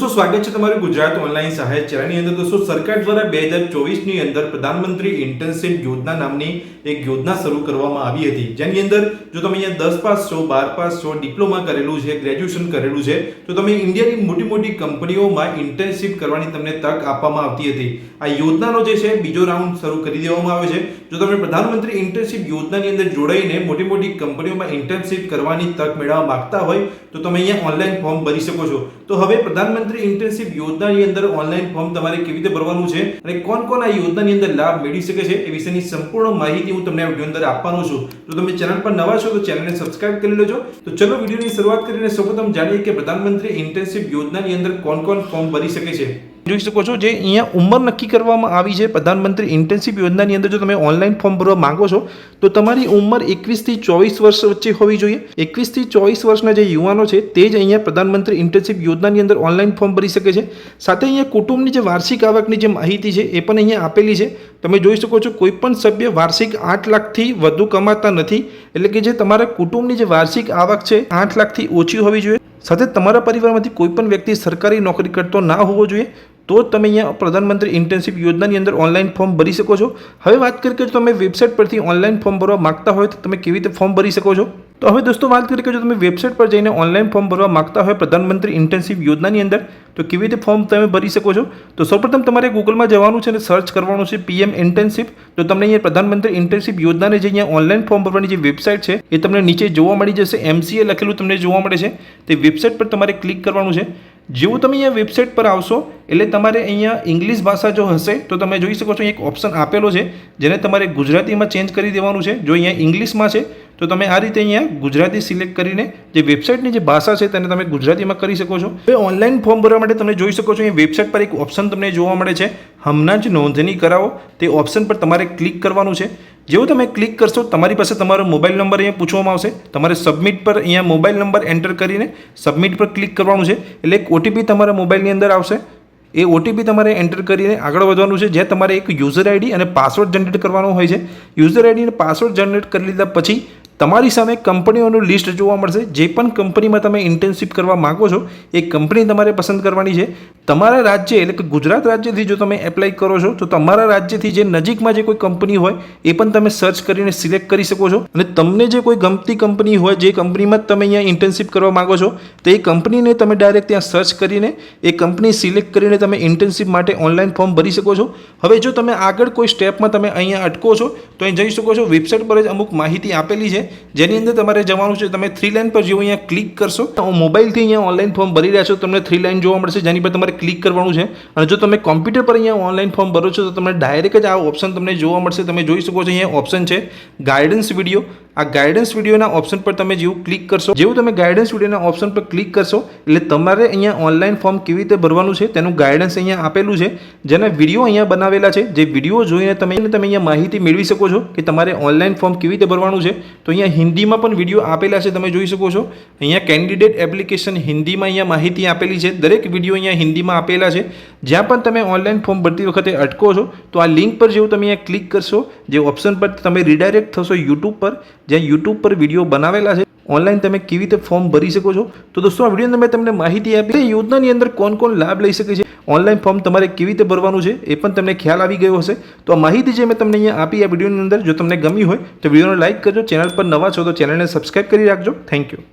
दोस्तों स्वागत है તમારું ગુજરાત ઓનલાઈન સહાય ચેનલની અંદર। दोस्तों સરકાર દ્વારા 2024 ની અંદર પ્રધાનમંત્રી ઇન્ટર્નશિપ યોજના નામની એક યોજના શરૂ કરવામાં આવી હતી, જેની અંદર જો તમે અહીંયા 10 પાસ છો, 12 પાસ છો, ડિપ્લોમા કરેલું છે, ગ્રેજ્યુએશન કરેલું છે, તો તમે ઇન્ડિયાની મોટી કંપનીઓમાં ઇન્ટર્નશિપ કરવાની તમને તક આપવામાં આવતી હતી। આ યોજનાનો જે છે બીજો રાઉન્ડ શરૂ કરી દેવામાં આવ્યો છે। જો તમે પ્રધાનમંત્રી ઇન્ટર્નશિપ યોજનાની અંદર જોડાઈને મોટી કંપનીઓમાં ઇન્ટર્નશિપ કરવાની તક મેળવવા માંગતા હોય તો તમે અહીંયા ઓનલાઈન ફોર્મ ભરી શકો છો। તો હવે પ્રધાનમંત્રી ઇન્ટર્નશિપ યોજનાની અંદર ઓનલાઈન ફોર્મ તમારે કેવી રીતે ભરવાનું છે અને કોણ આ યોજનાની અંદર લાભ મેળવી શકે છે એ વિશેની સંપૂર્ણ માહિતી હું તમને આ વિડિયો અંદર આપવાનો છું। તો તમે ચેનલ પર નવા છો તો ચેનલને સબસ્ક્રાઇબ કરી લેજો। તો ચલો વિડિયોની શરૂઆત કરીને સૌપ્રથમ જાણીએ કે પ્રધાનમંત્રી ઇન્ટર્નશિપ યોજનાની અંદર કોણ ફોર્મ ભરી શકે છે। જોઈ શકો છો જે અહીંયા ઉંમર નક્કી કરવામાં આવી છે પ્રધાનમંત્રી ઇન્ટર્નશિપ યોજનાની અંદર। જો તમે ઓનલાઈન ફોર્મ ભરવા માંગો છો તો તમારી ઉંમર 21 થી 24 વર્ષ વચ્ચે હોવી જોઈએ। 21 થી 24 વર્ષના જે યુવાનો છે તે જ અહીંયા પ્રધાનમંત્રી ઇન્ટર્નશિપ યોજનાની અંદર ઓનલાઈન ફોર્મ ભરી શકે છે। સાથે અહીંયા કુટુંબની જે વાર્ષિક આવકની જે માહિતી છે એ પણ અહીંયા આપેલી છે। તમે જોઈ શકો છો કોઈ પણ સભ્ય વાર્ષિક 8 લાખથી વધુ કમાતા નથી, એટલે કે જે તમારા કુટુંબની જે વાર્ષિક આવક છે 8 લાખથી ઓછી હોવી જોઈએ। સાથે તમારા પરિવારમાંથી કોઈ પણ વ્યક્તિ સરકારી નોકરી કરતો ના હોવો જોઈએ, તો તમે અહીંયા પ્રધાનમંત્રી ઇન્ટર્નશિપ યોજનાની અંદર ઓનલાઈન ફોર્મ ભરી શકો છો। હવે વાત કરીએ કે જો તમે વેબસાઇટ પરથી ઓનલાઈન ફોર્મ ભરવા માંગતા હોય તો તમે કેવી રીતે ફોર્મ ભરી શકો છો। તો હવે દોસ્તો વાત કરીએ કે જો તમે વેબસાઇટ પર જઈને ઓનલાઈન ફોર્મ ભરવા માંગતા હોય પ્રધાનમંત્રી ઇન્ટર્નશિપ યોજનાની અંદર તો કેવી રીતે ફોર્મ તમે ભરી શકો છો। તો સૌપ્રથમ તમારે ગૂગલમાં જવાનું છે અને સર્ચ કરવાનું છે PM ઇન્ટર્નશિપ। તો તમને અહીંયા પ્રધાનમંત્રી ઇન્ટર્નશિપ યોજનાની જે અહીંયા ઓનલાઈન ફોર્મ ભરવાની જે વેબસાઇટ છે એ તમને નીચે જોવા મળી જશે। MCA લખેલું તમને જોવા મળે છે, તે વેબસાઇટ પર તમારે ક્લિક કરવાનું છે। જેવું તમે અહીંયા વેબસાઇટ પર આવશો એટલે તમારે અહીંયા ઇંગ્લિશ ભાષા જો હશે તો તમે જોઈ શકો છો એક ઓપ્શન આપેલો છે જેને તમારે ગુજરાતીમાં ચેન્જ કરી દેવાનું છે। જો અહીંયા ઇંગ્લિશમાં છે તો તમે આ રીતે અહીંયા ગુજરાતી સિલેક્ટ કરીને જે વેબસાઇટની જે ભાષા છે તેને તમે ગુજરાતીમાં કરી શકો છો। હવે ઓનલાઈન ફોર્મ ભરવા માટે તમે જોઈ શકો છો અહીંયા વેબસાઇટ પર એક ઓપ્શન તમને જોવા મળે છે, હમણાં જ નોંધણી કરાવો। તે ઓપ્શન પર તમારે ક્લિક કરવાનું છે। જેવું તમે ક્લિક કરશો તમારી પાસે તમારો મોબાઈલ નંબર અહીંયા પૂછવામાં આવશે, તમારે સબમિટ પર અહીંયા મોબાઈલ નંબર એન્ટર કરીને સબમિટ પર ક્લિક કરવાનું છે, એટલે એક OTP તમારા મોબાઈલની અંદર આવશે। એ OTP તમારે એન્ટર કરીને આગળ વધવાનું છે, જ્યાં તમારે એક યુઝર ID અને પાસવર્ડ જનરેટ કરવાનો હોય છે। યુઝર ID અને પાસવર્ડ જનરેટ કરી લીધા પછી તમારી સામે કંપનીઓનું લિસ્ટ જોવા મળશે। જે પણ કંપનીમાં તમે ઇન્ટર્નશિપ કરવા માંગો છો એ કંપની તમારે પસંદ કરવાની છે। તમારા રાજ્ય એટલે કે ગુજરાત રાજ્યથી જો તમે એપ્લાય કરો છો તો તમારા રાજ્યથી જે નજીકમાં જે કોઈ કંપની હોય એ પણ તમે સર્ચ કરીને સિલેક્ટ કરી શકો છો। અને તમને જે કોઈ ગમતી કંપની હોય, જે કંપનીમાં તમે અહીંયા ઇન્ટર્નશિપ કરવા માંગો છો તો એ કંપનીને તમે ડાયરેક્ટ ત્યાં સર્ચ કરીને એ કંપની સિલેક્ટ કરીને તમે ઇન્ટર્નશિપ માટે ઓનલાઈન ફોર્મ ભરી શકો છો। હવે જો તમે આગળ કોઈ સ્ટેપમાં તમે અહીંયા અટકો છો તો અહીં જઈ શકો છો, વેબસાઇટ પર જ અમુક માહિતી આપેલી છે જેની અંદર તમારે જવાનું છે। તમે 3 લાઇન પર જેવું અહીંયા ક્લિક કરશો તો મોબાઈલથી અહીંયા ઓનલાઈન ફોર્મ ભરી રહ્યા છો તમને 3 લાઇન જોવા મળશે, જેની પર તમારે ક્લિક કરવાનું છે। અને જો તમે કોમ્પ્યુટર પર અહીંયા ઓનલાઈન ફોર્મ ભરો છો તો તમને ડાયરેક્ટ જ આ ઓપ્શન તમને જોવા મળશે। તમે જોઈ શકો છો અહીંયા ઓપ્શન છે ગાઈડન્સ વિડીયો। આ ગાઈડન્સ વિડીયોના ઓપ્શન પર તમે જેવું ક્લિક કરશો, જેવું તમે ગાઈડન્સ વિડીયોના ઓપ્શન પર ક્લિક કરશો એટલે તમારે અહીંયા ઓનલાઈન ફોર્મ કેવી રીતે ભરવાનું છે તેનું ગાઈડન્સ અહીંયા આપેલું છે, જેના વિડીયો અહીંયા બનાવેલા છે। જે વિડીયો જોઈને તમે અહીંયા માહિતી મેળવી શકો છો કે તમારે ઓનલાઈન ફોર્મ કેવી રીતે ભરવાનું છે। તો અહીંયા હિન્દીમાં પણ વિડીયો આપેલા છે, તમે જોઈ શકો છો અહીંયા કેન્ડિડેટ એપ્લિકેશન હિન્દીમાં અહીંયા માહિતી આપેલી છે। દરેક વિડીયો અહીંયા હિન્દીમાં આપેલા છે। જ્યાં પણ તમે ઓનલાઈન ફોર્મ ભરતી વખતે અટકો છો તો આ લિંક પર જેવું તમે અહીંયા ક્લિક કરશો, જે ઓપ્શન પર તમે રિડાયરેક્ટ થશો YouTube પર, જ્યાં YouTube પર વિડીયો બનાવેલા છે ઓનલાઈન તમે કેવી રીતે ફોર્મ ભરી શકો છો। તો દોસ્તો આ વિડીયોની મેં તમને માહિતી આપી યોજનાની અંદર કોણ લાભ લઈ શકે છે, ઓનલાઈન ફોર્મ તમારે કેવી રીતે ભરવાનું છે એ પણ તમને ખ્યાલ આવી ગયો હશે। તો આ માહિતી જે મેં તમને અહીંયા આપી આ વિડીયોની અંદર જો તમને ગમી હોય તો વિડીયોને લાઇક કરજો, ચેનલ પર નવા છો તો ચેનલને સબસ્ક્રાઇબ કરી રાખજો। Thank you.